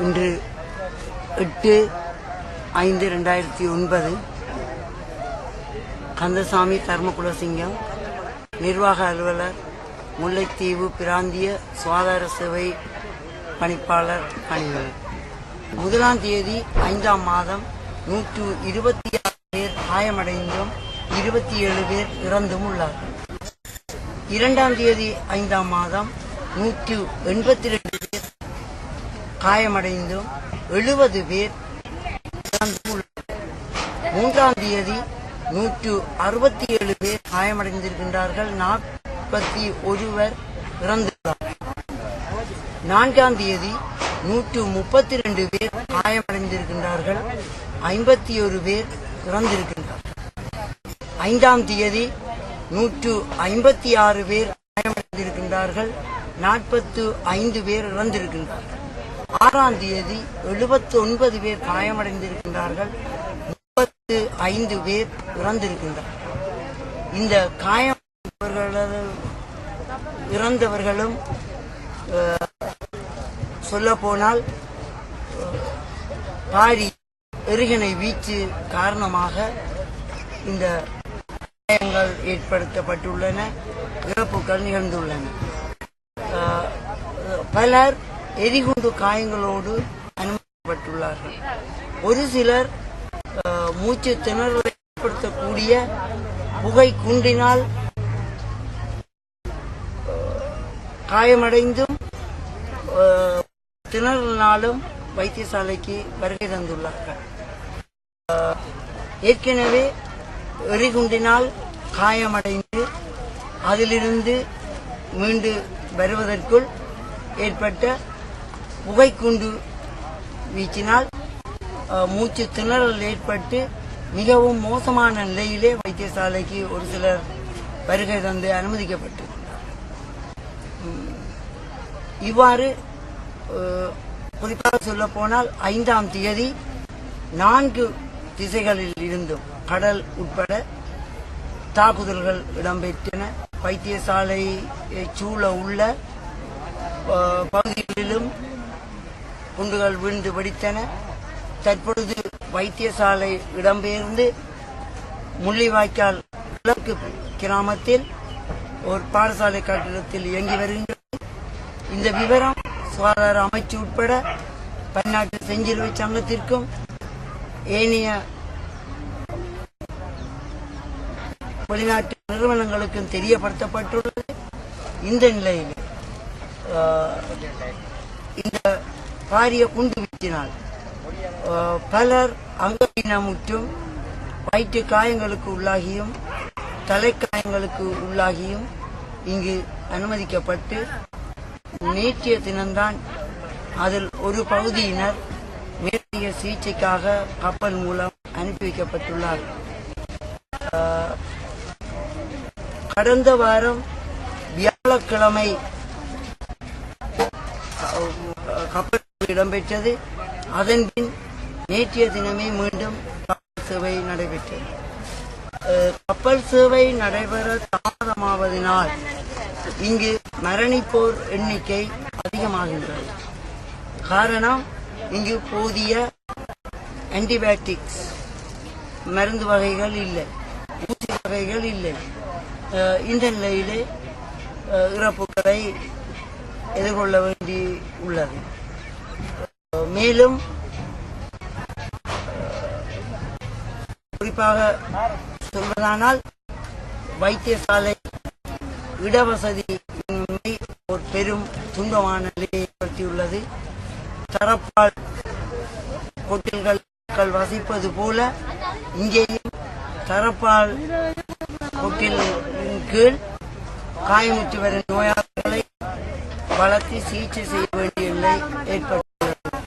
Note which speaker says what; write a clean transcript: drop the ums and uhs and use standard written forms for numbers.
Speaker 1: இன்று 8/5/2009 கந்தசாமி தர்மகுலசிங்கம், நிர்வாக அலுவலர், முல்லைத்தீவு பிராந்திய சுகாதார சேவை பணிப்பாளர் பணிகள். 1ஆம் தேதி 5ஆம் மாதம் 126 பேர் காயமடைந்தும் 27 பேர் இறந்தும் உள்ளார்கள். 2ஆம் தேதி 5ஆம் மாதம் 182 பேர் காயமடைந்தும் 70 பேர் இறந்தும் உள்ளார்கள். 3ஆம் தேதி 167 பேர் காயமடைந்திருக்கின்றார்கள், 41 பேர் இறந்துள்ளார்கள். 4ஆம் தேதி 132 பேர் காயமடைந்திருக்கின்றார்கள், 51 பேர் இறந்திருக்கின்றார்கள். 5ஆம் தேதி 156 பேர் காயமடைந்திருக்கின்றார்கள், 45 பேர் இறந்திருக்கின்றார்கள். 6ஆம் தேதி 79 பேர் காயமடைந்திருக்கின்றார்கள், 35 பேர் இறந்திருக்கின்றார்கள். இந்த இறந்தவர்களும் சொல்ல போனால் பாரி எரிகணை வீச்சு காரணமாக இந்த காயங்கள் ஏற்படுத்தப்பட்டுள்ளன, இறப்புகள் நிகழ்ந்துள்ளன. பலர் எரிகுண்டு காயங்களோடு அனுமதிக்கப்பட்டுள்ளார்கள். ஒரு சிலர் மூச்சு திணறலை ஏற்படுத்தக்கூடிய புகை குண்டினால் காயமடைந்தும் திணறலினாலும் வைத்தியசாலைக்கு வருகை தந்துள்ளார்கள். ஏற்கனவே எரிகுண்டினால் காயமடைந்து அதிலிருந்து மீண்டு வருவதற்குள் ஏற்பட்ட புகைக்குண்டு வீச்சினால் மூச்சு திணறல் ஏற்பட்டு மிகவும் மோசமான நிலையிலே வைத்தியசாலைக்கு ஒரு சிலர் வருகை தந்து அனுமதிக்கப்பட்டிருக்கிறார். இவ்வாறு குறிப்பாக சொல்ல போனால் 5ஆம் தேதி 4 திசைகளில் இருந்தும் கடல் உட்பட தாக்குதல்கள் இடம்பெற்றன. வைத்தியசாலை சூழ உள்ள பகுதிகளிலும் குண்டுகள் விழுந்து வெடித்தன. தற்பொழுது வைத்தியசாலை இடம்பெயர்ந்து முள்ளிவாய்க்கால் கிழக்கு கிராமத்தில் ஒரு பாடசாலை கட்டிடத்தில் இயங்கி வருகின்றது. இந்த விவரம் சுகாதார அமைச்சு உட்பட பன்னாட்டு செஞ்சிலுவை சங்கத்திற்கும் ஏனைய வெளிநாட்டு நிறுவனங்களுக்கும் தெரியப்படுத்தப்பட்டுள்ளது. இந்த நிலையில் இந்த பாரிய குண்டு வீச்சினால் பலர் அங்கவீனமுற்றும் வயிற்று காயங்களுக்கு உள்ளாகியும் தலைக்காயங்களுக்கு உள்ளாகியும் இங்கு அனுமதிக்கப்பட்டு நேற்றைய தினம்தான் அதில் ஒரு பகுதியினர் மேற்கிய சிகிச்சைக்காக கப்பல் மூலம் அனுப்பி வைக்கப்பட்டுள்ளார். கடந்த வாரம் வியாழக்கிழமை கப்பல் இடம்பெற்றது. அதன் பின் நேற்றைய தினமே மீண்டும் கப்பல் சேவை நடைபெற்றது. கப்பல் சேவை நடைபெற தாமதமாவதனால் இங்கு மரணிப்போர் எண்ணிக்கை அதிகமாகின்றது. காரணம், இங்கு போதிய ஆன்டிபயோட்டிக்ஸ் மருந்து வகைகள் இல்லை, ஊசி வகைகள் இல்லை. இந்த நிலையிலே இறப்புகளை எதிர்கொள்ள வேண்டி உள்ளது. மேலும் குறிப்பாக சொல்வதானால் வைத்தியசாலை இடவசதி ஒரு பெரும் துன்பமான நிலையை ஏற்படுத்தியுள்ளது. தரப்பால் கொட்டில்கள் வசிப்பது போல இங்கேயும் தரப்பால் கொட்டிலின் கீழ் காயமுற்று வரும் நோயாளர்களை வளர்த்து சிகிச்சை செய்ய வேண்டிய நிலை ஏற்பட்டது.